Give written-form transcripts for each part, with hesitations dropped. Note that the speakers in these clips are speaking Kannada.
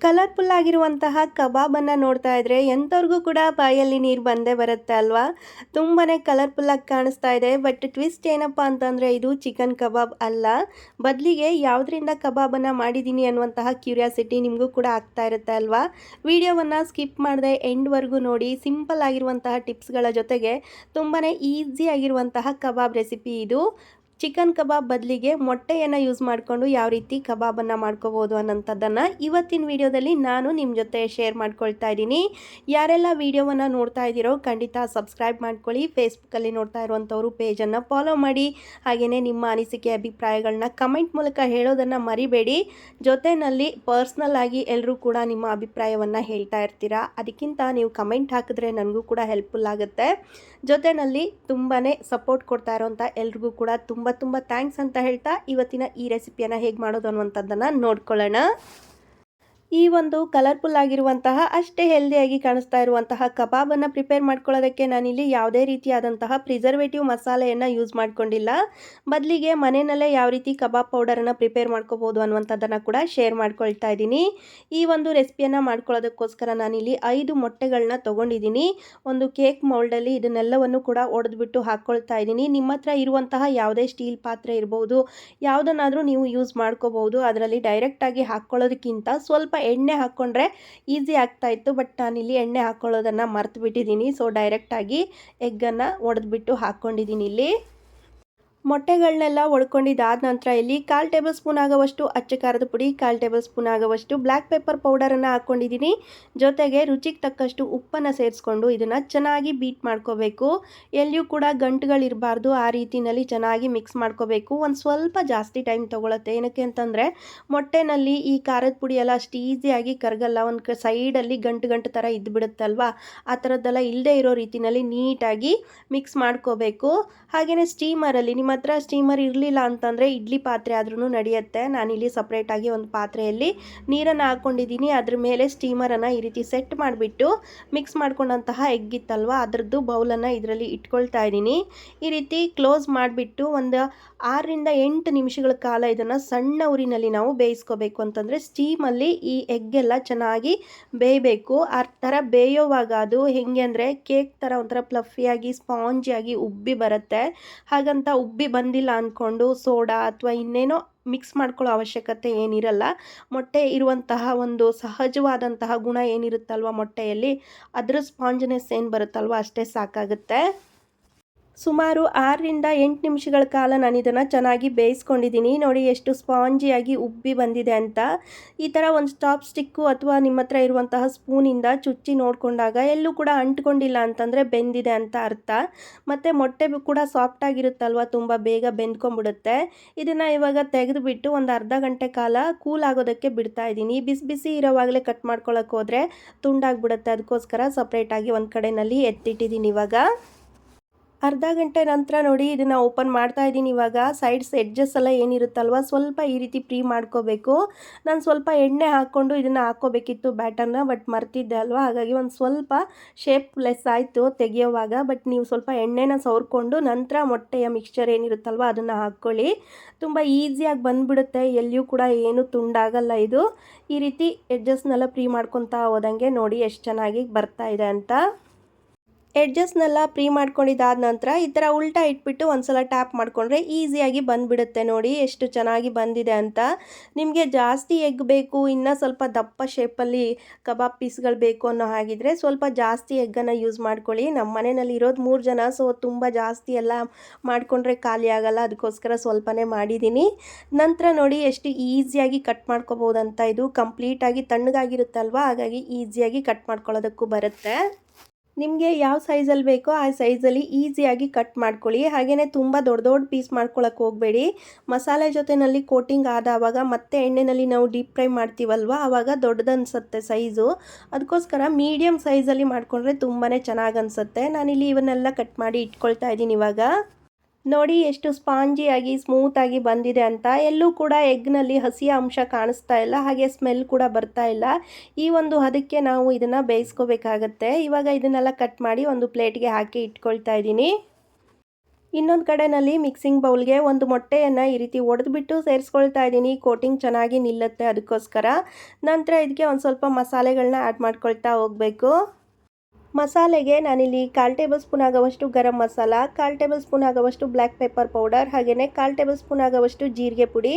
ಕಲರ್‌ಫುಲ್ ಆಗಿರುವಂತಹ ಕಬಾಬನ್ನು ನೋಡ್ತಾ ಇದ್ರೆ ಎಂಥವ್ರಿಗೂ ಕೂಡ ಬಾಯಲ್ಲಿ ನೀರು ಬಂದೇ ಬರುತ್ತೆ ಅಲ್ವಾ? ತುಂಬಾನೇ ಕಲರ್‌ಫುಲ್ಲಾಗಿ ಕಾಣಿಸ್ತಾ ಇದೆ. ಬಟ್ ಟ್ವಿಸ್ಟ್ ಏನಪ್ಪ ಅಂತಂದರೆ ಇದು ಚಿಕನ್ ಕಬಾಬ್ ಅಲ್ಲ. ಬದಲಿಗೆ ಯಾವುದರಿಂದ ಕಬಾಬನ್ನು ಮಾಡಿದ್ದೀನಿ ಅನ್ನುವಂತಹ ಕ್ಯೂರಿಯಾಸಿಟಿ ನಿಮಗೂ ಕೂಡ ಆಗ್ತಾ ಇರುತ್ತೆ ಅಲ್ವಾ? ವಿಡಿಯೋವನ್ನು ಸ್ಕಿಪ್ ಮಾಡದೆ ಎಂಡ್‌ವರೆಗೂ ನೋಡಿ. ಸಿಂಪಲ್ ಆಗಿರುವಂತಹ ಟಿಪ್ಸ್‌ಗಳ ಜೊತೆಗೆ ತುಂಬಾನೇ ಈಸಿ ಆಗಿರುವಂತಹ ಕಬಾಬ್ ರೆಸಿಪಿ ಇದು. ಚಿಕನ್ ಕಬಾಬ್ ಬದಲಿಗೆ ಮೊಟ್ಟೆಯನ್ನು ಯೂಸ್ ಮಾಡಿಕೊಂಡು ಯಾವ ರೀತಿ ಕಬಾಬನ್ನು ಮಾಡ್ಕೋಬೋದು ಅನ್ನೋಂಥದ್ದನ್ನು ಇವತ್ತಿನ ವಿಡಿಯೋದಲ್ಲಿ ನಾನು ನಿಮ್ಮ ಜೊತೆ ಶೇರ್ ಮಾಡ್ಕೊಳ್ತಾ ಇದ್ದೀನಿ. ಯಾರೆಲ್ಲ ವಿಡಿಯೋವನ್ನು ನೋಡ್ತಾ ಇದ್ದೀರೋ ಖಂಡಿತ ಸಬ್ಸ್ಕ್ರೈಬ್ ಮಾಡ್ಕೊಳ್ಳಿ. ಫೇಸ್ಬುಕ್ಕಲ್ಲಿ ನೋಡ್ತಾ ಇರುವಂಥವರು ಪೇಜನ್ನು ಫಾಲೋ ಮಾಡಿ. ಹಾಗೆಯೇ ನಿಮ್ಮ ಅನಿಸಿಕೆ ಅಭಿಪ್ರಾಯಗಳನ್ನ ಕಮೆಂಟ್ ಮೂಲಕ ಹೇಳೋದನ್ನು ಮರಿಬೇಡಿ. ಜೊತೆಯಲ್ಲಿ ಪರ್ಸ್ನಲ್ ಆಗಿ ಎಲ್ಲರೂ ಕೂಡ ನಿಮ್ಮ ಅಭಿಪ್ರಾಯವನ್ನು ಹೇಳ್ತಾ ಇರ್ತೀರಾ. ಅದಕ್ಕಿಂತ ನೀವು ಕಮೆಂಟ್ ಹಾಕಿದ್ರೆ ನನಗೂ ಕೂಡ ಹೆಲ್ಪ್ಫುಲ್ ಆಗುತ್ತೆ. ಜೊತೆಯಲ್ಲಿ ತುಂಬಾ ಸಪೋರ್ಟ್ ಕೊಡ್ತಾ ಇರೋಂಥ ಎಲ್ರಿಗೂ ಕೂಡ ತುಂಬ ಥ್ಯಾಂಕ್ಸ್ ಅಂತ ಹೇಳ್ತಾ ಇವತ್ತಿನ ಈ ರೆಸಿಪಿಯನ್ನು ಹೇಗೆ ಮಾಡೋದು ಅನ್ನುವಂಥದ್ದನ್ನು ನೋಡ್ಕೊಳ್ಳೋಣ. ಈ ಒಂದು ಕಲರ್ಫುಲ್ ಆಗಿರುವಂತಹ ಅಷ್ಟೇ ಹೆಲ್ದಿಯಾಗಿ ಕಾಣಿಸ್ತಾ ಇರುವಂತಹ ಕಬಾಬನ್ನು ಪ್ರಿಪೇರ್ ಮಾಡ್ಕೊಳ್ಳೋದಕ್ಕೆ ನಾನಿಲ್ಲಿ ಯಾವುದೇ ರೀತಿಯಾದಂತಹ ಪ್ರಿಸರ್ವೇಟಿವ್ ಮಸಾಲೆಯನ್ನು ಯೂಸ್ ಮಾಡ್ಕೊಂಡಿಲ್ಲ. ಬದಲಿಗೆ ಮನೆಯಲ್ಲೇ ಯಾವ ರೀತಿ ಕಬಾಬ್ ಪೌಡರನ್ನು ಪ್ರಿಪೇರ್ ಮಾಡ್ಕೋಬೋದು ಅನ್ನುವಂಥದ್ದನ್ನು ಕೂಡ ಶೇರ್ ಮಾಡ್ಕೊಳ್ತಾ ಇದ್ದೀನಿ. ಈ ಒಂದು ರೆಸಿಪಿಯನ್ನು ಮಾಡ್ಕೊಳ್ಳೋದಕ್ಕೋಸ್ಕರ ನಾನಿಲ್ಲಿ 5 ಮೊಟ್ಟೆಗಳನ್ನ ತೊಗೊಂಡಿದ್ದೀನಿ. ಒಂದು ಕೇಕ್ ಮೌಲ್ಡಲ್ಲಿ ಇದನ್ನೆಲ್ಲವನ್ನು ಕೂಡ ಒಡೆದ್ಬಿಟ್ಟು ಹಾಕ್ಕೊಳ್ತಾ ಇದ್ದೀನಿ. ನಿಮ್ಮ ಹತ್ರ ಇರುವಂತಹ ಯಾವುದೇ ಸ್ಟೀಲ್ ಪಾತ್ರೆ ಇರ್ಬೋದು, ಯಾವುದನ್ನಾದರೂ ನೀವು ಯೂಸ್ ಮಾಡ್ಕೋಬೋದು. ಅದರಲ್ಲಿ ಡೈರೆಕ್ಟಾಗಿ ಹಾಕ್ಕೊಳ್ಳೋದಕ್ಕಿಂತ ಸ್ವಲ್ಪ ಎಣ್ಣೆ ಹಾಕ್ಕೊಂಡ್ರೆ ಈಸಿ ಆಗ್ತಾಯಿತ್ತು. ಬಟ್ ನಾನಿಲ್ಲಿ ಎಣ್ಣೆ ಹಾಕ್ಕೊಳ್ಳೋದನ್ನು ಮರ್ತು ಬಿಟ್ಟಿದ್ದೀನಿ. ಸೊ ಡೈರೆಕ್ಟಾಗಿ ಎಗ್ಗನ್ನು ಒಡೆದ್ಬಿಟ್ಟು ಹಾಕ್ಕೊಂಡಿದ್ದೀನಿ. ಇಲ್ಲಿ ಮೊಟ್ಟೆಗಳನ್ನೆಲ್ಲ ಒಡ್ಕೊಂಡಿದ್ದಾದ ನಂತರ ಇಲ್ಲಿ 1/4 ಟೇಬಲ್ ಸ್ಪೂನ್ ಆಗುವಷ್ಟು ಅಚ್ಚ ಖಾರದ ಪುಡಿ, 1/4 ಟೇಬಲ್ ಸ್ಪೂನ್ ಆಗುವಷ್ಟು ಬ್ಲ್ಯಾಕ್ ಪೆಪ್ಪರ್ ಪೌಡರನ್ನು ಹಾಕ್ಕೊಂಡಿದ್ದೀನಿ. ಜೊತೆಗೆ ರುಚಿಗೆ ತಕ್ಕಷ್ಟು ಉಪ್ಪನ್ನು ಸೇರಿಸ್ಕೊಂಡು ಇದನ್ನು ಚೆನ್ನಾಗಿ ಬೀಟ್ ಮಾಡ್ಕೋಬೇಕು. ಎಲ್ಲಿಯೂ ಕೂಡ ಗಂಟುಗಳಿರಬಾರ್ದು. ಆ ರೀತಿಯಲ್ಲಿ ಚೆನ್ನಾಗಿ ಮಿಕ್ಸ್ ಮಾಡ್ಕೋಬೇಕು. ಒಂದು ಸ್ವಲ್ಪ ಜಾಸ್ತಿ ಟೈಮ್ ತೊಗೊಳುತ್ತೆ. ಏನಕ್ಕೆ ಅಂತಂದರೆ ಮೊಟ್ಟೆನಲ್ಲಿ ಈ ಖಾರದ ಪುಡಿ ಎಲ್ಲ ಅಷ್ಟು ಈಸಿಯಾಗಿ ಕರಗಲ್ಲ. ಒಂದು ಸೈಡಲ್ಲಿ ಗಂಟು ಥರ ಇದ್ದುಬಿಡುತ್ತಲ್ವ. ಆ ಥರದ್ದೆಲ್ಲ ಇಲ್ಲದೆ ಇರೋ ರೀತಿಯಲ್ಲಿ ನೀಟಾಗಿ ಮಿಕ್ಸ್ ಮಾಡ್ಕೋಬೇಕು. ಹಾಗೆಯೇ ಸ್ಟೀಮರಲ್ಲಿ ನಿಮ್ಮ ಹತ್ರ ಸ್ಟೀಮರ್ ಇರಲಿಲ್ಲ ಅಂತಂದರೆ ಇಡ್ಲಿ ಪಾತ್ರೆ ಆದ್ರೂ ನಡೆಯುತ್ತೆ. ನಾನಿಲ್ಲಿ ಸಪ್ರೇಟಾಗಿ ಒಂದು ಪಾತ್ರೆಯಲ್ಲಿ ನೀರನ್ನು ಹಾಕ್ಕೊಂಡಿದ್ದೀನಿ. ಅದ್ರ ಮೇಲೆ ಸ್ಟೀಮರನ್ನು ಈ ರೀತಿ ಸೆಟ್ ಮಾಡಿಬಿಟ್ಟು ಮಿಕ್ಸ್ ಮಾಡ್ಕೊಂಡಂತಹ ಎಗ್ ಇತ್ತಲ್ವ ಅದರದ್ದು ಬೌಲನ್ನು ಇದರಲ್ಲಿ ಇಟ್ಕೊಳ್ತಾ ಇದ್ದೀನಿ. ಈ ರೀತಿ ಕ್ಲೋಸ್ ಮಾಡಿಬಿಟ್ಟು ಒಂದು 6 ರಿಂದ 8 ನಿಮಿಷಗಳ ಕಾಲ ಇದನ್ನು ಸಣ್ಣ ಉರಿನಲ್ಲಿ ನಾವು ಬೇಯಿಸ್ಕೋಬೇಕು. ಅಂತಂದರೆ ಸ್ಟೀಮಲ್ಲಿ ಈ ಎಗ್ಗೆಲ್ಲ ಚೆನ್ನಾಗಿ ಬೇಯಬೇಕು. ಆ ಥರ ಬೇಯೋವಾಗ ಅದು ಹೆಂಗೆ ಅಂದರೆ ಕೇಕ್ ಥರ ಒಂಥರ ಪ್ಲಫಿಯಾಗಿ ಸ್ಪಾಂಜಿಯಾಗಿ ಉಬ್ಬಿ ಬರುತ್ತೆ. ಹಾಗಂತ ಉಬ್ಬಿ ಬಂದಿಲ್ಲ ಅಂದ್ಕೊಂಡು ಸೋಡಾ ಅಥವಾ ಇನ್ನೇನೋ ಮಿಕ್ಸ್ ಮಾಡ್ಕೊಳ್ಳೋ ಅವಶ್ಯಕತೆ ಏನಿರಲ್ಲ. ಮೊಟ್ಟೆ ಇರುವಂತಹ ಒಂದು ಸಹಜವಾದಂತಹ ಗುಣ ಏನಿರುತ್ತಲ್ವ ಮೊಟ್ಟೆಯಲ್ಲಿ, ಅದರ ಸ್ಪಾಂಜಿನೆಸ್ ಏನು ಬರುತ್ತಲ್ವ ಅಷ್ಟೇ ಸಾಕಾಗುತ್ತೆ. ಸುಮಾರು 6 ರಿಂದ 8 ನಿಮಿಷಗಳ ಕಾಲ ನಾನು ಇದನ್ನು ಚೆನ್ನಾಗಿ ಬೇಯಿಸ್ಕೊಂಡಿದ್ದೀನಿ. ನೋಡಿ ಎಷ್ಟು ಸ್ಪಾಂಜಿಯಾಗಿ ಉಬ್ಬಿ ಬಂದಿದೆ ಅಂತ. ಈ ಥರ ಒಂದು ಸ್ಟಾಪ್ ಸ್ಟಿಕ್ಕು ಅಥವಾ ನಿಮ್ಮ ಹತ್ರ ಇರುವಂತಹ ಸ್ಪೂನಿಂದ ಚುಚ್ಚಿ ನೋಡಿಕೊಂಡಾಗ ಎಲ್ಲೂ ಕೂಡ ಅಂಟ್ಕೊಂಡಿಲ್ಲ ಅಂತಂದರೆ ಬೆಂದಿದೆ ಅಂತ ಅರ್ಥ. ಮತ್ತು ಮೊಟ್ಟೆ ಕೂಡ ಸಾಫ್ಟಾಗಿರುತ್ತಲ್ವ, ತುಂಬ ಬೇಗ ಬೆಂದ್ಕೊಂಡ್ಬಿಡುತ್ತೆ. ಇದನ್ನು ಇವಾಗ ತೆಗೆದುಬಿಟ್ಟು ಒಂದು ಅರ್ಧ ಗಂಟೆ ಕಾಲ ಕೂಲ್ ಆಗೋದಕ್ಕೆ ಬಿಡ್ತಾ ಇದ್ದೀನಿ. ಬಿಸಿ ಬಿಸಿ ಇರೋವಾಗಲೇ ಕಟ್ ಮಾಡ್ಕೊಳ್ಳೋಕೆ ಹೋದರೆ ತುಂಡಾಗ್ಬಿಡುತ್ತೆ. ಅದಕ್ಕೋಸ್ಕರ ಸಪ್ರೇಟಾಗಿ ಒಂದು ಕಡೆಯಲ್ಲಿ ಎತ್ತಿಟ್ಟಿದ್ದೀನಿ. ಇವಾಗ ಅರ್ಧ ಗಂಟೆ ನಂತರ ನೋಡಿ ಇದನ್ನು ಓಪನ್ ಮಾಡ್ತಾ ಇದ್ದೀನಿ. ಇವಾಗ ಸೈಡ್ಸ್ ಎಡ್ಜಸ್ ಎಲ್ಲ ಏನಿರುತ್ತಲ್ವ ಸ್ವಲ್ಪ ಈ ರೀತಿ ಪ್ರೀ ಮಾಡ್ಕೋಬೇಕು. ನಾನು ಸ್ವಲ್ಪ ಎಣ್ಣೆ ಹಾಕ್ಕೊಂಡು ಇದನ್ನು ಹಾಕ್ಕೋಬೇಕಿತ್ತು ಬ್ಯಾಟರ್ನ, ಬಟ್ ಮರ್ತಿದ್ದೆ ಅಲ್ವಾ. ಹಾಗಾಗಿ ಒಂದು ಸ್ವಲ್ಪ ಶೇಪ್ಲೆಸ್ ಆಯಿತು ತೆಗೆಯೋವಾಗ. ಬಟ್ ನೀವು ಸ್ವಲ್ಪ ಎಣ್ಣೆನ ಸವರ್ಕೊಂಡು ನಂತರ ಮೊಟ್ಟೆಯ ಮಿಕ್ಸ್ಚರ್ ಏನಿರುತ್ತಲ್ವ ಅದನ್ನು ಹಾಕ್ಕೊಳ್ಳಿ. ತುಂಬ ಈಸಿಯಾಗಿ ಬಂದುಬಿಡುತ್ತೆ. ಎಲ್ಲಿಯೂ ಕೂಡ ಏನು ತುಂಡಾಗಲ್ಲ ಇದು. ಈ ರೀತಿ ಎಡ್ಜಸ್ನೆಲ್ಲ ಪ್ರೀ ಮಾಡ್ಕೊತಾ ಹೋದಂಗೆ ನೋಡಿ ಎಷ್ಟು ಚೆನ್ನಾಗಿ ಬರ್ತಾ ಇದೆ ಅಂತ. ಎಡ್ಜಸ್ನೆಲ್ಲ ಪ್ರೀ ಮಾಡ್ಕೊಂಡಿದ್ದಾದ ನಂತರ ಈ ಥರ ಉಲ್ಟಾ ಇಟ್ಬಿಟ್ಟು ಒಂದ್ಸಲ ಟ್ಯಾಪ್ ಮಾಡಿಕೊಂಡ್ರೆ ಈಸಿಯಾಗಿ ಬಂದುಬಿಡುತ್ತೆ. ನೋಡಿ ಎಷ್ಟು ಚೆನ್ನಾಗಿ ಬಂದಿದೆ ಅಂತ. ನಿಮಗೆ ಜಾಸ್ತಿ ಎಗ್ ಬೇಕು, ಇನ್ನೂ ಸ್ವಲ್ಪ ದಪ್ಪ ಶೇಪಲ್ಲಿ ಕಬಾಬ್ ಪೀಸ್ಗಳು ಬೇಕು ಅನ್ನೋ ಹಾಗಿದ್ರೆ ಸ್ವಲ್ಪ ಜಾಸ್ತಿ ಎಗ್ಗನ್ನು ಯೂಸ್ ಮಾಡ್ಕೊಳ್ಳಿ. ನಮ್ಮ ಮನೆಯಲ್ಲಿ ಇರೋದು 3 ಜನ, ಸೊ ತುಂಬ ಜಾಸ್ತಿ ಎಲ್ಲ ಮಾಡಿಕೊಂಡ್ರೆ ಖಾಲಿ ಆಗೋಲ್ಲ. ಅದಕ್ಕೋಸ್ಕರ ಸ್ವಲ್ಪನೇ ಮಾಡಿದ್ದೀನಿ. ನಂತರ ನೋಡಿ ಎಷ್ಟು ಈಸಿಯಾಗಿ ಕಟ್ ಮಾಡ್ಕೋಬೋದಂತ. ಇದು ಕಂಪ್ಲೀಟಾಗಿ ತಣ್ಣಗಾಗಿರುತ್ತಲ್ವ, ಹಾಗಾಗಿ ಈಸಿಯಾಗಿ ಕಟ್ ಮಾಡ್ಕೊಳ್ಳೋದಕ್ಕೂ ಬರುತ್ತೆ. ನಿಮಗೆ ಯಾವ ಸೈಜಲ್ಲಿ ಬೇಕೋ ಆ ಸೈಜಲ್ಲಿ ಈಸಿಯಾಗಿ ಕಟ್ ಮಾಡ್ಕೊಳ್ಳಿ. ಹಾಗೆಯೇ ತುಂಬ ದೊಡ್ಡ ಪೀಸ್ ಮಾಡ್ಕೊಳ್ಳೋಕೆ ಹೋಗಬೇಡಿ. ಮಸಾಲೆ ಜೊತೆಯಲ್ಲಿ ಕೋಟಿಂಗ್ ಆದವಾಗ ಮತ್ತೆ ಎಣ್ಣೆಯಲ್ಲಿ ನಾವು ಡೀಪ್ ಫ್ರೈ ಮಾಡ್ತೀವಲ್ವ ಆವಾಗ ದೊಡ್ಡದನ್ಸುತ್ತೆ ಸೈಜು. ಅದಕ್ಕೋಸ್ಕರ ಮೀಡಿಯಮ್ ಸೈಜಲ್ಲಿ ಮಾಡಿಕೊಂಡ್ರೆ ತುಂಬಾ ಚೆನ್ನಾಗಿ ಅನಿಸುತ್ತೆ. ನಾನಿಲ್ಲಿ ಇವನ್ನೆಲ್ಲ ಕಟ್ ಮಾಡಿ ಇಟ್ಕೊಳ್ತಾ ಇದ್ದೀನಿ. ಇವಾಗ ನೋಡಿ ಎಷ್ಟು ಸ್ಪಾಂಜಿಯಾಗಿ ಸ್ಮೂತಾಗಿ ಬಂದಿದೆ ಅಂತ. ಎಲ್ಲೂ ಕೂಡ ಎಗ್ನಲ್ಲಿ ಹಸಿಯ ಅಂಶ ಕಾಣಿಸ್ತಾ ಇಲ್ಲ, ಹಾಗೆ ಸ್ಮೆಲ್ ಕೂಡ ಬರ್ತಾ ಇಲ್ಲ. ಈ ಒಂದು ಹದಕ್ಕೆ ನಾವು ಇದನ್ನು ಬೇಯಿಸ್ಕೋಬೇಕಾಗತ್ತೆ. ಇವಾಗ ಇದನ್ನೆಲ್ಲ ಕಟ್ ಮಾಡಿ ಒಂದು ಪ್ಲೇಟ್ಗೆ ಹಾಕಿ ಇಟ್ಕೊಳ್ತಾ ಇದ್ದೀನಿ. ಇನ್ನೊಂದು ಕಡೆಯಲ್ಲಿ ಮಿಕ್ಸಿಂಗ್ ಬೌಲ್ಗೆ ಒಂದು ಮೊಟ್ಟೆಯನ್ನು ಈ ರೀತಿ ಒಡೆದ್ಬಿಟ್ಟು ಸೇರಿಸ್ಕೊಳ್ತಾ ಇದ್ದೀನಿ. ಕೋಟಿಂಗ್ ಚೆನ್ನಾಗಿ ನಿಲ್ಲುತ್ತೆ ಅದಕ್ಕೋಸ್ಕರ. ನಂತರ ಇದಕ್ಕೆ ಒಂದು ಸ್ವಲ್ಪ ಮಸಾಲೆಗಳನ್ನ ಆ್ಯಡ್ ಮಾಡ್ಕೊಳ್ತಾ ಹೋಗಬೇಕು. ಮಸಾಲೆಗೆ ನಾನಿಲ್ಲಿ 1/4 ಟೇಬಲ್ ಸ್ಪೂನ್ ಆಗುವಷ್ಟು ಗರಂ ಮಸಾಲ, 1/4 ಟೇಬಲ್ ಸ್ಪೂನ್ ಆಗುವಷ್ಟು ಬ್ಲ್ಯಾಕ್ ಪೆಪ್ಪರ್ ಪೌಡರ್, ಹಾಗೆಯೇ 1/4 ಟೇಬಲ್ ಸ್ಪೂನ್ ಆಗುವಷ್ಟು ಜೀರಿಗೆ ಪುಡಿ,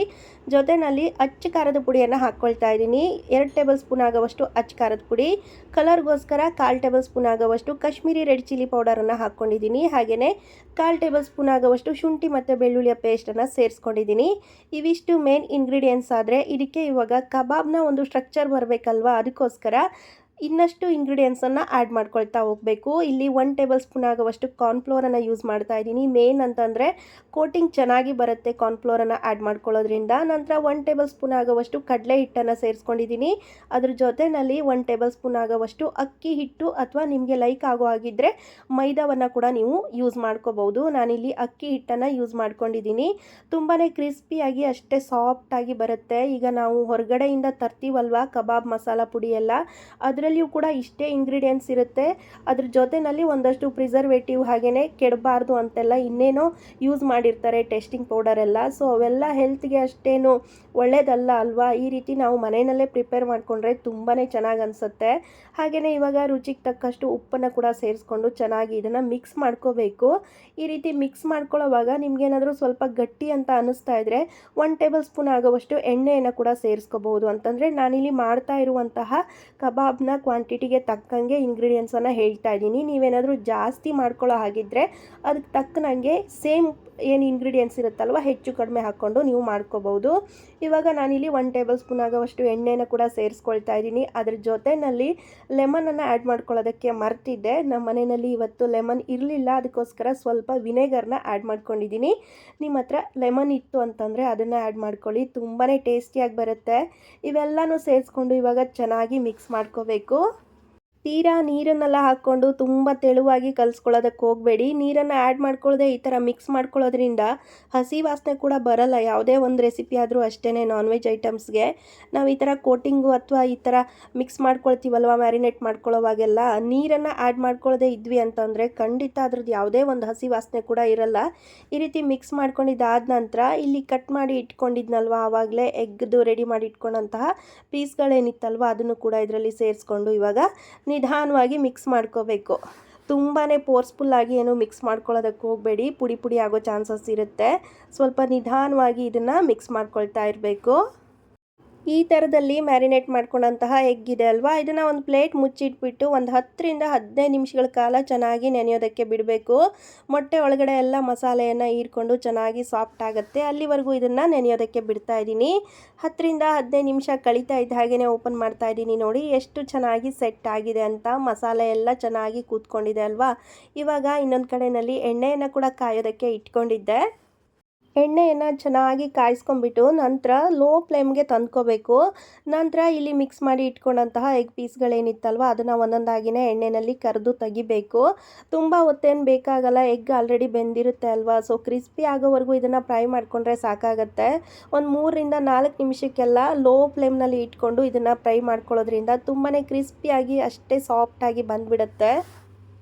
ಜೊತೆಯಲ್ಲಿ ಅಚ್ಚ ಖಾರದ ಪುಡಿಯನ್ನು ಹಾಕ್ಕೊಳ್ತಾ ಇದ್ದೀನಿ. 2 ಟೇಬಲ್ ಸ್ಪೂನ್ ಆಗುವಷ್ಟು ಅಚ್ಚ ಖಾರದ ಪುಡಿ, ಕಲರ್ಗೋಸ್ಕರ 1/4 ಟೇಬಲ್ ಸ್ಪೂನ್ ಆಗುವಷ್ಟು ಕಾಶ್ಮೀರಿ ರೆಡ್ ಚಿಲ್ಲಿ ಪೌಡರನ್ನು ಹಾಕ್ಕೊಂಡಿದ್ದೀನಿ. ಹಾಗೆಯೇ 1/4 ಟೇಬಲ್ ಸ್ಪೂನ್ ಆಗುವಷ್ಟು ಶುಂಠಿ ಮತ್ತು ಬೆಳ್ಳುಳ್ಳಿಯ ಪೇಸ್ಟನ್ನು ಸೇರಿಸ್ಕೊಂಡಿದ್ದೀನಿ. ಇವಿಷ್ಟು ಮೇನ್ ಇಂಗ್ರೀಡಿಯೆಂಟ್ಸ್ ಆದರೆ ಇದಕ್ಕೆ ಇವಾಗ ಕಬಾಬ್ನ ಒಂದು ಸ್ಟ್ರಕ್ಚರ್ ಬರಬೇಕಲ್ವ, ಅದಕ್ಕೋಸ್ಕರ ಇನ್ನಷ್ಟು ಇಂಗ್ರೀಡಿಯೆಂಟ್ಸನ್ನು ಆ್ಯಡ್ ಮಾಡ್ಕೊಳ್ತಾ ಹೋಗಬೇಕು. ಇಲ್ಲಿ 1 ಟೇಬಲ್ ಸ್ಪೂನ್ ಆಗುವಷ್ಟು ಕಾರ್ನ್ಫ್ಲೋರನ್ನು ಯೂಸ್ ಮಾಡ್ತಾ ಇದ್ದೀನಿ. ಮೇನ್ ಅಂತಂದರೆ ಕೋಟಿಂಗ್ ಚೆನ್ನಾಗಿ ಬರುತ್ತೆ ಕಾರ್ನ್ಫ್ಲೋರನ್ನು ಆ್ಯಡ್ ಮಾಡ್ಕೊಳ್ಳೋದ್ರಿಂದ. ನಂತರ 1 ಟೇಬಲ್ ಸ್ಪೂನ್ ಆಗುವಷ್ಟು ಕಡಲೆ ಹಿಟ್ಟನ್ನು ಸೇರಿಸ್ಕೊಂಡಿದ್ದೀನಿ. ಅದ್ರ ಜೊತೆಯಲ್ಲಿ 1 ಟೇಬಲ್ ಸ್ಪೂನ್ ಆಗುವಷ್ಟು ಅಕ್ಕಿ ಹಿಟ್ಟು ಅಥವಾ ನಿಮಗೆ ಲೈಕ್ ಆಗೋ ಹಾಗಿದ್ದರೆ ಮೈದಾವನ್ನು ಕೂಡ ನೀವು ಯೂಸ್ ಮಾಡ್ಕೋಬೋದು. ನಾನಿಲ್ಲಿ ಅಕ್ಕಿ ಹಿಟ್ಟನ್ನು ಯೂಸ್ ಮಾಡ್ಕೊಂಡಿದ್ದೀನಿ. ತುಂಬಾ ಕ್ರಿಸ್ಪಿಯಾಗಿ ಅಷ್ಟೇ ಸಾಫ್ಟಾಗಿ ಬರುತ್ತೆ. ಈಗ ನಾವು ಹೊರಗಡೆಯಿಂದ ತರ್ತೀವಲ್ವ ಕಬಾಬ್ ಮಸಾಲ ಪುಡಿ ಎಲ್ಲ, ಅದರಲ್ಲಿಯೂ ಕೂಡ ಇಷ್ಟೇ ಇಂಗ್ರೀಡಿಯೆಂಟ್ಸ್ ಇರುತ್ತೆ. ಅದ್ರ ಜೊತೆಯಲ್ಲಿ ಒಂದಷ್ಟು ಪ್ರಿಸರ್ವೇಟಿವ್ ಹಾಗೆಯೇ ಕೆಡಬಾರ್ದು ಅಂತೆಲ್ಲ ಇನ್ನೇನೋ ಯೂಸ್ ಮಾಡಿರ್ತಾರೆ ಟೆಸ್ಟಿಂಗ್ ಪೌಡರ್ ಎಲ್ಲ. ಸೊ ಅವೆಲ್ಲ ಹೆಲ್ತ್ಗೆ ಅಷ್ಟೇನು ಒಳ್ಳೆಯದಲ್ಲ ಅಲ್ವಾ. ಈ ರೀತಿ ನಾವು ಮನೆಯಲ್ಲೇ ಪ್ರಿಪೇರ್ ಮಾಡಿಕೊಂಡ್ರೆ ತುಂಬಾ ಚೆನ್ನಾಗಿ ಅನಿಸುತ್ತೆ. ಹಾಗೆಯೇ ಇವಾಗ ರುಚಿಗೆ ತಕ್ಕಷ್ಟು ಉಪ್ಪನ್ನು ಕೂಡ ಸೇರಿಸ್ಕೊಂಡು ಚೆನ್ನಾಗಿ ಇದನ್ನು ಮಿಕ್ಸ್ ಮಾಡ್ಕೋಬೇಕು. ಈ ರೀತಿ ಮಿಕ್ಸ್ ಮಾಡ್ಕೊಳ್ಳೋವಾಗ ನಿಮಗೇನಾದರೂ ಸ್ವಲ್ಪ ಗಟ್ಟಿ ಅಂತ ಅನ್ನಿಸ್ತಾ ಇದ್ದರೆ 1 ಟೇಬಲ್ ಸ್ಪೂನ್ ಆಗುವಷ್ಟು ಎಣ್ಣೆಯನ್ನು ಕೂಡ ಸೇರಿಸ್ಕೋಬಹುದು. ಅಂತಂದರೆ ನಾನಿಲ್ಲಿ ಮಾಡ್ತಾ ಇರುವಂತಹ ಕಬಾಬ್ನ ಕ್ವಾಂಟಿಟಿಗೆ ತಕ್ಕಂಗೆ ಇಂಗ್ರೀಡಿಯೆಂಟ್ಸನ್ನು ಹೇಳ್ತಾ ಇದ್ದೀನಿ. ನೀವೇನಾದರೂ ಜಾಸ್ತಿ ಮಾಡ್ಕೊಳ್ಳೋ ಹಾಗಿದ್ದರೆ ಅದಕ್ಕೆ ತಕ್ಕನಂಗೆ ಸೇಮ್ ಏನು ಇಂಗ್ರೀಡಿಯೆಂಟ್ಸ್ ಇರುತ್ತಲ್ವ ಹೆಚ್ಚು ಕಡಿಮೆ ಹಾಕ್ಕೊಂಡು ನೀವು ಮಾಡ್ಕೋಬೋದು. ಇವಾಗ ನಾನಿಲ್ಲಿ 1 ಟೇಬಲ್ ಸ್ಪೂನ್ ಆಗುವಷ್ಟು ಎಣ್ಣೆನ ಕೂಡ ಸೇರಿಸ್ಕೊಳ್ತಾ ಇದ್ದೀನಿ. ಅದ್ರ ಜೊತೆಯಲ್ಲಿ ಲೆಮನನ್ನು ಆ್ಯಡ್ ಮಾಡ್ಕೊಳ್ಳೋದಕ್ಕೆ ಮರ್ತಿದ್ದೆ. ನಮ್ಮ ಮನೆಯಲ್ಲಿ ಇವತ್ತು ಲೆಮನ್ ಇರಲಿಲ್ಲ, ಅದಕ್ಕೋಸ್ಕರ ಸ್ವಲ್ಪ ವಿನೆಗರ್ನ ಆ್ಯಡ್ ಮಾಡ್ಕೊಂಡಿದ್ದೀನಿ. ನಿಮ್ಮ ಹತ್ರ ಲೆಮನ್ ಇತ್ತು ಅಂತಂದರೆ ಅದನ್ನು ಆ್ಯಡ್ ಮಾಡ್ಕೊಳ್ಳಿ, ತುಂಬಾ ಟೇಸ್ಟಿಯಾಗಿ ಬರುತ್ತೆ. ಇವೆಲ್ಲನೂ ಸೇರಿಸ್ಕೊಂಡು ಇವಾಗ ಚೆನ್ನಾಗಿ ಮಿಕ್ಸ್ ಮಾಡ್ಕೋಬೇಕು. ತೀರಾ ನೀರನ್ನೆಲ್ಲ ಹಾಕ್ಕೊಂಡು ತುಂಬ ತೆಳುವಾಗಿ ಕಲಿಸ್ಕೊಳ್ಳೋದಕ್ಕೆ ಹೋಗಬೇಡಿ. ನೀರನ್ನು ಆ್ಯಡ್ ಮಾಡ್ಕೊಳ್ಳದೆ ಈ ಥರ ಮಿಕ್ಸ್ ಮಾಡ್ಕೊಳ್ಳೋದ್ರಿಂದ ಹಸಿ ವಾಸನೆ ಕೂಡ ಬರಲ್ಲ. ಯಾವುದೇ ಒಂದು ರೆಸಿಪಿ ಆದರೂ ಅಷ್ಟೇ, ನಾನ್ ವೆಜ್ ಐಟಮ್ಸ್ಗೆ ನಾವು ಈ ಥರ ಕೋಟಿಂಗು ಅಥವಾ ಈ ಥರ ಮಿಕ್ಸ್ ಮಾಡ್ಕೊಳ್ತೀವಲ್ವ ಮ್ಯಾರಿನೇಟ್ ಮಾಡ್ಕೊಳ್ಳೋವಾಗೆಲ್ಲ ನೀರನ್ನು ಆ್ಯಡ್ ಮಾಡ್ಕೊಳ್ಳದೆ ಇದ್ವಿ ಅಂತಂದರೆ ಖಂಡಿತ ಅದ್ರದ್ದು ಯಾವುದೇ ಒಂದು ಹಸಿ ವಾಸನೆ ಕೂಡ ಇರಲ್ಲ. ಈ ರೀತಿ ಮಿಕ್ಸ್ ಮಾಡ್ಕೊಂಡಿದ್ದಾದ ನಂತರ ಇಲ್ಲಿ ಕಟ್ ಮಾಡಿ ಇಟ್ಕೊಂಡಿದ್ನಲ್ವ ಆವಾಗಲೇ ಎಗ್ದು ರೆಡಿ ಮಾಡಿ ಇಟ್ಕೊಂಡಂತಹ ಪೀಸ್ಗಳೇನಿತ್ತಲ್ವ ಅದನ್ನು ಕೂಡ ಇದರಲ್ಲಿ ಸೇರಿಸ್ಕೊಂಡು ಇವಾಗ ನಿಧಾನವಾಗಿ ಮಿಕ್ಸ್ ಮಾಡ್ಕೋಬೇಕು. ತುಂಬಾ ಫೋರ್ಸ್ಫುಲ್ಲಾಗಿ ಏನು ಮಿಕ್ಸ್ ಮಾಡ್ಕೊಳ್ಳೋದಕ್ಕೆ ಹೋಗಬೇಡಿ, ಪುಡಿ ಪುಡಿ ಆಗೋ ಚಾನ್ಸಸ್ ಇರುತ್ತೆ. ಸ್ವಲ್ಪ ನಿಧಾನವಾಗಿ ಇದನ್ನು ಮಿಕ್ಸ್ ಮಾಡ್ಕೊಳ್ತಾ ಇರಬೇಕು. ಈ ಥರದಲ್ಲಿ ಮ್ಯಾರಿನೇಟ್ ಮಾಡ್ಕೊಂಡಂತಹ ಎಗ್ ಇದೆ ಅಲ್ವಾ, ಇದನ್ನು ಒಂದು ಪ್ಲೇಟ್ ಮುಚ್ಚಿಟ್ಬಿಟ್ಟು ಒಂದು 10 ರಿಂದ 15 ನಿಮಿಷಗಳ ಕಾಲ ಚೆನ್ನಾಗಿ ನೆನೆಯೋದಕ್ಕೆ ಬಿಡಬೇಕು. ಮೊಟ್ಟೆ ಒಳಗಡೆ ಎಲ್ಲ ಮಸಾಲೆಯನ್ನು ಹೀರ್ಕೊಂಡು ಚೆನ್ನಾಗಿ ಸಾಫ್ಟ್ ಆಗುತ್ತೆ, ಅಲ್ಲಿವರೆಗೂ ಇದನ್ನು ನೆನೆಯೋದಕ್ಕೆ ಬಿಡ್ತಾ ಇದ್ದೀನಿ. 10 ರಿಂದ 15 ನಿಮಿಷ ಕಳೀತಾ ಇದ್ದ ಹಾಗೆಯೇ ಓಪನ್ ಮಾಡ್ತಾ ಇದ್ದೀನಿ. ನೋಡಿ ಎಷ್ಟು ಚೆನ್ನಾಗಿ ಸೆಟ್ ಆಗಿದೆ ಅಂತ, ಮಸಾಲೆ ಎಲ್ಲ ಚೆನ್ನಾಗಿ ಕೂತ್ಕೊಂಡಿದೆ ಅಲ್ವಾ. ಇವಾಗ ಇನ್ನೊಂದು ಕಡೆಯಲ್ಲಿ ಎಣ್ಣೆಯನ್ನು ಕೂಡ ಕಾಯೋದಕ್ಕೆ ಇಟ್ಕೊಂಡಿದ್ದೆ. ಎಣ್ಣೆಯನ್ನು ಚೆನ್ನಾಗಿ ಕಾಯಿಸ್ಕೊಂಡ್ಬಿಟ್ಟು ನಂತರ ಲೋ ಫ್ಲೇಮ್ಗೆ ತಂದ್ಕೋಬೇಕು. ನಂತರ ಇಲ್ಲಿ ಮಿಕ್ಸ್ ಮಾಡಿ ಇಟ್ಕೊಂಡಂತಹ ಎಗ್ ಪೀಸ್ಗಳೇನಿತ್ತಲ್ವ ಅದನ್ನು ಒಂದೊಂದಾಗಿಯೇ ಎಣ್ಣೆಯಲ್ಲಿ ಕರೆದು ತೆಗಿಬೇಕು. ತುಂಬ ಹೊತ್ತೇನು ಬೇಕಾಗಲ್ಲ, ಎಗ್ ಆಲ್ರೆಡಿ ಬೆಂದಿರುತ್ತೆ ಅಲ್ವಾ. ಸೊ ಕ್ರಿಸ್ಪಿ ಆಗೋವರೆಗೂ ಇದನ್ನು ಫ್ರೈ ಮಾಡಿಕೊಂಡ್ರೆ ಸಾಕಾಗತ್ತೆ. ಒಂದು 3 ರಿಂದ 4 ನಿಮಿಷಕ್ಕೆಲ್ಲ ಲೋ ಫ್ಲೇಮ್ನಲ್ಲಿ ಇಟ್ಕೊಂಡು ಇದನ್ನು ಫ್ರೈ ಮಾಡ್ಕೊಳ್ಳೋದ್ರಿಂದ ತುಂಬಾ ಕ್ರಿಸ್ಪಿಯಾಗಿ ಅಷ್ಟೇ ಸಾಫ್ಟಾಗಿ ಬಂದುಬಿಡುತ್ತೆ.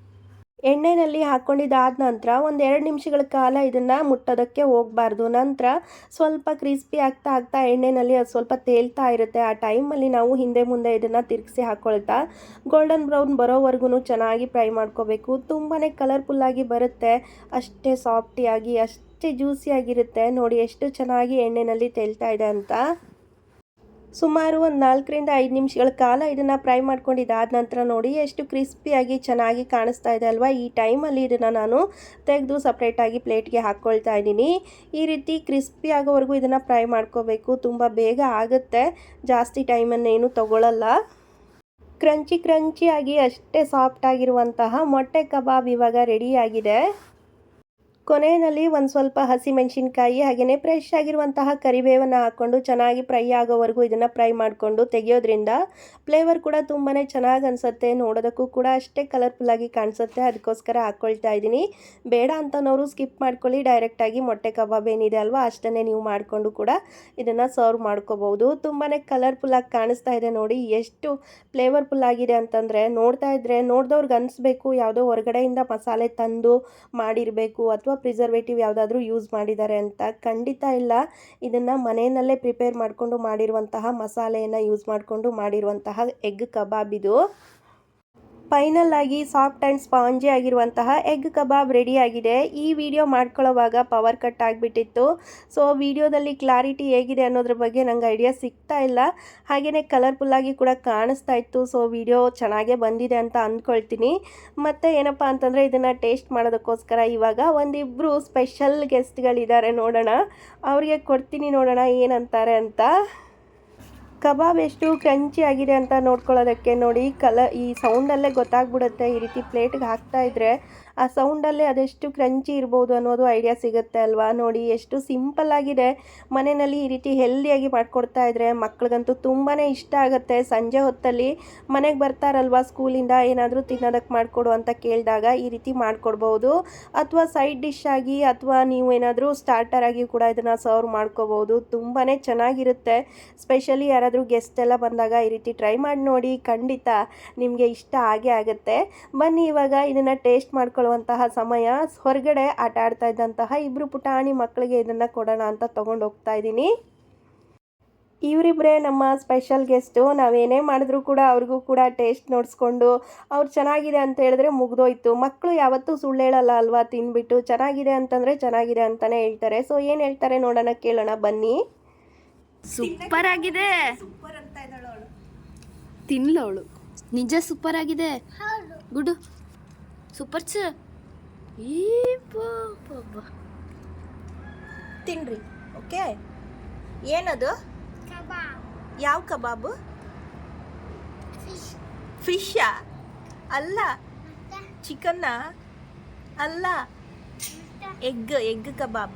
ಎಣ್ಣೆಯಲ್ಲಿ ಹಾಕ್ಕೊಂಡಿದ್ದಾದ ನಂತರ ಒಂದು 2 ನಿಮಿಷಗಳ ಕಾಲ ಇದನ್ನು ಮುಟ್ಟೋದಕ್ಕೆ ಹೋಗಬಾರ್ದು. ನಂತರ ಸ್ವಲ್ಪ ಕ್ರಿಸ್ಪಿ ಆಗ್ತಾ ಆಗ್ತಾ ಎಣ್ಣೆಯಲ್ಲಿ ಅದು ಸ್ವಲ್ಪ ತೇಲ್ತಾ ಇರುತ್ತೆ. ಆ ಟೈಮಲ್ಲಿ ನಾವು ಹಿಂದೆ ಮುಂದೆ ಇದನ್ನು ತಿರುಗಿಸಿ ಹಾಕ್ಕೊಳ್ತಾ ಗೋಲ್ಡನ್ ಬ್ರೌನ್ ಬರೋವರೆಗೂ ಚೆನ್ನಾಗಿ ಫ್ರೈ ಮಾಡ್ಕೋಬೇಕು. ತುಂಬಾ ಕಲರ್ಫುಲ್ಲಾಗಿ ಬರುತ್ತೆ, ಅಷ್ಟೇ ಸಾಫ್ಟಿಯಾಗಿ ಅಷ್ಟೇ ಜ್ಯೂಸಿಯಾಗಿರುತ್ತೆ. ನೋಡಿ ಎಷ್ಟು ಚೆನ್ನಾಗಿ ಎಣ್ಣೆಯಲ್ಲಿ ತೇಲ್ತಾ ಇದೆ ಅಂತ. ಸುಮಾರು ಒಂದು 4 ರಿಂದ 5 ನಿಮಿಷಗಳ ಕಾಲ ಇದನ್ನು ಫ್ರೈ ಮಾಡ್ಕೊಂಡಿದ್ದಾದ ನಂತರ ನೋಡಿ ಎಷ್ಟು ಕ್ರಿಸ್ಪಿಯಾಗಿ ಚೆನ್ನಾಗಿ ಕಾಣಿಸ್ತಾ ಇದೆ ಅಲ್ವಾ. ಈ ಟೈಮಲ್ಲಿ ಇದನ್ನು ನಾನು ತೆಗೆದು ಸಪ್ರೇಟಾಗಿ ಪ್ಲೇಟ್ಗೆ ಹಾಕ್ಕೊಳ್ತಾ ಇದ್ದೀನಿ. ಈ ರೀತಿ ಕ್ರಿಸ್ಪಿ ಆಗೋವರೆಗೂ ಇದನ್ನು ಫ್ರೈ ಮಾಡ್ಕೋಬೇಕು. ತುಂಬ ಬೇಗ ಆಗುತ್ತೆ, ಜಾಸ್ತಿ ಟೈಮನ್ನೇನು ತಗೊಳ್ಳಲ್ಲ. ಕ್ರಂಚಿಯಾಗಿ ಅಷ್ಟೇ ಸಾಫ್ಟಾಗಿರುವಂತಹ ಮೊಟ್ಟೆ ಕಬಾಬ್ ಇವಾಗ ರೆಡಿಯಾಗಿದೆ. ಕೊನೆಯಲ್ಲಿ ಒಂದು ಸ್ವಲ್ಪ ಹಸಿಮೆಣಸಿನ್ಕಾಯಿ ಹಾಗೆಯೇ ಫ್ರೆಶ್ ಆಗಿರುವಂತಹ ಕರಿಬೇವನ್ನು ಹಾಕ್ಕೊಂಡು ಚೆನ್ನಾಗಿ ಫ್ರೈ ಆಗೋವರೆಗೂ ಇದನ್ನು ಫ್ರೈ ಮಾಡಿಕೊಂಡು ತೆಗೆಯೋದ್ರಿಂದ ಫ್ಲೇವರ್ ಕೂಡ ತುಂಬಾ ಚೆನ್ನಾಗಿ ಅನಿಸುತ್ತೆ. ನೋಡೋದಕ್ಕೂ ಕೂಡ ಅಷ್ಟೇ ಕಲರ್ಫುಲ್ಲಾಗಿ ಕಾಣಿಸುತ್ತೆ, ಅದಕ್ಕೋಸ್ಕರ ಹಾಕ್ಕೊಳ್ತಾ ಇದ್ದೀನಿ. ಬೇಡ ಅಂತನವರು ಸ್ಕಿಪ್ ಮಾಡ್ಕೊಳ್ಳಿ, ಡೈರೆಕ್ಟಾಗಿ ಮೊಟ್ಟೆ ಕಬಾಬ್ ಏನಿದೆ ಅಲ್ವಾ ಅಷ್ಟನ್ನೇ ನೀವು ಮಾಡಿಕೊಂಡು ಕೂಡ ಇದನ್ನು ಸರ್ವ್ ಮಾಡ್ಕೋಬಹುದು. ತುಂಬಾ ಕಲರ್ಫುಲ್ಲಾಗಿ ಕಾಣಿಸ್ತಾ ಇದೆ ನೋಡಿ, ಎಷ್ಟು ಫ್ಲೇವರ್ಫುಲ್ಲಾಗಿದೆ ಅಂತಂದರೆ ನೋಡ್ತಾ ಇದ್ದರೆ ನೋಡಿದವ್ರಿಗೆ ಅನಿಸ್ಬೇಕು ಯಾವುದೋ ಹೊರಗಡೆಯಿಂದ ಮಸಾಲೆ ತಂದು ಮಾಡಿರಬೇಕು ಅಥವಾ ಪ್ರಿಸರ್ವೇಟಿವ್ ಯಾವುದಾದ್ರೂ ಯೂಸ್ ಮಾಡಿದ್ದಾರೆ ಅಂತ. ಖಂಡಿತ ಇಲ್ಲ. ಇದನ್ನು ಮನೆಯಲ್ಲೇ ಪ್ರಿಪೇರ್ ಮಾಡಿಕೊಂಡು ಮಾಡಿರುವಂತಹ ಮಸಾಲೆಯನ್ನು ಯೂಸ್ ಮಾಡಿಕೊಂಡು ಮಾಡಿರುವಂತಹ ಎಗ್ ಕಬಾಬ್ ಇದು. ಫೈನಲ್ ಆಗಿ ಸಾಫ್ಟ್ ಆ್ಯಂಡ್ ಸ್ಪಾಂಜಿ ಆಗಿರುವಂತಹ ಎಗ್ ಕಬಾಬ್ ರೆಡಿ ಆಗಿದೆ. ಈ ವಿಡಿಯೋ ಮಾಡ್ಕೊಳ್ಳೋವಾಗ ಪವರ್ ಕಟ್ ಆಗಿಬಿಟ್ಟಿತ್ತು. ಸೊ ವಿಡಿಯೋದಲ್ಲಿ ಕ್ಲಾರಿಟಿ ಹೇಗಿದೆ ಅನ್ನೋದ್ರ ಬಗ್ಗೆ ನಂಗೆ ಐಡಿಯಾ ಸಿಗ್ತಾ ಇಲ್ಲ. ಹಾಗೆಯೇ ಕಲರ್ಫುಲ್ಲಾಗಿ ಕೂಡ ಕಾಣಿಸ್ತಾ ಇತ್ತು. ಸೊ ವಿಡಿಯೋ ಚೆನ್ನಾಗೇ ಬಂದಿದೆ ಅಂತ ಅಂದ್ಕೊಳ್ತೀನಿ. ಮತ್ತು ಏನಪ್ಪ ಅಂತಂದರೆ ಇದನ್ನು ಟೇಸ್ಟ್ ಮಾಡೋದಕ್ಕೋಸ್ಕರ ಇವಾಗ ಒಂದಿಬ್ಬರು ಸ್ಪೆಷಲ್ ಗೆಸ್ಟ್ಗಳಿದ್ದಾರೆ. ನೋಡೋಣ, ಅವರಿಗೆ ಕೊಡ್ತೀನಿ, ನೋಡೋಣ ಏನಂತಾರೆ ಅಂತ. ಕಬಾಬ್ ಎಷ್ಟು ಕ್ರಂಚಿ ಆಗಿದೆ ಅಂತ ನೋಡ್ಕೊಳ್ಳೋದಕ್ಕೆ ನೋಡಿ, ಈ ಸೌಂಡಲ್ಲೇ ಗೊತ್ತಾಗ್ಬಿಡುತ್ತೆ. ಈ ರೀತಿ ಪ್ಲೇಟ್ಗೆ ಹಾಕ್ತಾ ಇದ್ರೆ ಆ ಸೌಂಡಲ್ಲೇ ಅದೆಷ್ಟು ಕ್ರಂಚಿ ಇರ್ಬೋದು ಅನ್ನೋದು ಐಡಿಯಾ ಸಿಗುತ್ತೆ ಅಲ್ವಾ. ನೋಡಿ ಎಷ್ಟು ಸಿಂಪಲ್ ಆಗಿದೆ. ಮನೆಯಲ್ಲಿ ಈ ರೀತಿ ಹೆಲ್ದಿಯಾಗಿ ಮಾಡಿಕೊಡ್ತಾ ಇದ್ರೆ ಮಕ್ಳಿಗಂತೂ ತುಂಬಾ ಇಷ್ಟ ಆಗುತ್ತೆ. ಸಂಜೆ ಹೊತ್ತಲ್ಲಿ ಮನೆಗೆ ಬರ್ತಾರಲ್ವ ಸ್ಕೂಲಿಂದ, ಏನಾದರೂ ತಿನ್ನೋದಕ್ಕೆ ಮಾಡಿಕೊಡು ಅಂತ ಕೇಳಿದಾಗ ಈ ರೀತಿ ಮಾಡಿಕೊಡ್ಬೋದು. ಅಥವಾ ಸೈಡ್ ಡಿಶ್ ಆಗಿ ಅಥವಾ ನೀವು ಏನಾದರೂ ಸ್ಟಾರ್ಟರ್ ಆಗಿ ಕೂಡ ಇದನ್ನು ಸರ್ವ್ ಮಾಡ್ಕೋಬೋದು. ತುಂಬಾ ಚೆನ್ನಾಗಿರುತ್ತೆ. ಸ್ಪೆಷಲಿ ಯಾರಾದರೂ ಗೆಸ್ಟ್ ಎಲ್ಲ ಬಂದಾಗ ಈ ರೀತಿ ಟ್ರೈ ಮಾಡಿ ನೋಡಿ, ಖಂಡಿತ ನಿಮಗೆ ಇಷ್ಟ ಆಗೇ ಆಗುತ್ತೆ. ಬನ್ನಿ ಇವಾಗ ಇದನ್ನು ಟೇಸ್ಟ್ ಮಾಡ್ಕೊಳ್ಳುವಂತಹ ಸಮಯ. ಹೊರಗಡೆ ಆಟ ಆಡ್ತಾ ಇದ್ದಂತಹ ಇಬ್ಬರು ಪುಟಾಣಿ ಮಕ್ಕಳಿಗೆ ಇದನ್ನು ಕೊಡೋಣ ಅಂತ ತೊಗೊಂಡು ಹೋಗ್ತಾ ಇದ್ದೀನಿ. ಇವರಿಬ್ಬರೇ ನಮ್ಮ ಸ್ಪೆಷಲ್ ಗೆಸ್ಟು. ನಾವೇನೇ ಮಾಡಿದ್ರೂ ಕೂಡ ಅವ್ರಿಗೂ ಕೂಡ ಟೇಸ್ಟ್ ನೋಡಿಸ್ಕೊಂಡು ಅವ್ರು ಚೆನ್ನಾಗಿದೆ ಅಂತ ಹೇಳಿದ್ರೆ ಮುಗ್ದೋಯ್ತು. ಮಕ್ಕಳು ಯಾವತ್ತೂ ಸುಳ್ಳು ಹೇಳಲ್ಲ ಅಲ್ವಾ. ತಿನ್ಬಿಟ್ಟು ಚೆನ್ನಾಗಿದೆ ಅಂತಂದರೆ ಚೆನ್ನಾಗಿದೆ ಅಂತಲೇ ಹೇಳ್ತಾರೆ. ಸೊ ಏನು ಹೇಳ್ತಾರೆ ನೋಡೋಣ, ಕೇಳೋಣ ಬನ್ನಿ. ಸೂಪರ್ ಆಗಿದೆ. ಸೂಪರ್ ಅಂತ ಇದ್ದಾಳು ಅವಳು. ತಿನ್ಲವಳು ನಿಜ ಸೂಪರ್ ಆಗಿದೆ. ಗುಡು ಸೂಪರ್ ತಿನ್ರಿ. ಓಕೆ, ಏನದು? ಯಾವ ಕಬಾಬು? ಫಿಶಾ? ಅಲ್ಲ. ಚಿಕನ್ನ ಅಲ್ಲ, egg kebab.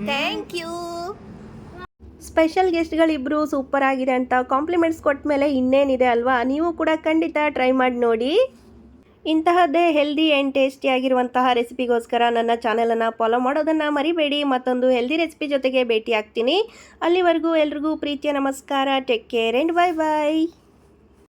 Thank you. Special ಗೆಸ್ಟ್ಗಳಿಬ್ಬರು ಸೂಪರ್ ಆಗಿದೆ ಅಂತ ಕಾಂಪ್ಲಿಮೆಂಟ್ಸ್ ಕೊಟ್ಟ ಮೇಲೆ ಇನ್ನೇನಿದೆ ಅಲ್ವಾ. ನೀವು ಕೂಡ ಖಂಡಿತ ಟ್ರೈ ಮಾಡಿ ನೋಡಿ. ಇಂತಹದ್ದೇ ಹೆಲ್ದಿ ಆ್ಯಂಡ್ ಟೇಸ್ಟಿ ಆಗಿರುವಂತಹ ರೆಸಿಪಿಗೋಸ್ಕರ ನನ್ನ ಚಾನಲನ್ನು ಫಾಲೋ ಮಾಡೋದನ್ನು ಮರಿಬೇಡಿ. ಮತ್ತೊಂದು ಹೆಲ್ದಿ ರೆಸಿಪಿ ಜೊತೆಗೆ ಭೇಟಿ ಆಗ್ತೀನಿ. ಅಲ್ಲಿವರೆಗೂ ಎಲ್ರಿಗೂ ಪ್ರೀತಿಯ ನಮಸ್ಕಾರ. Take care and bye bye.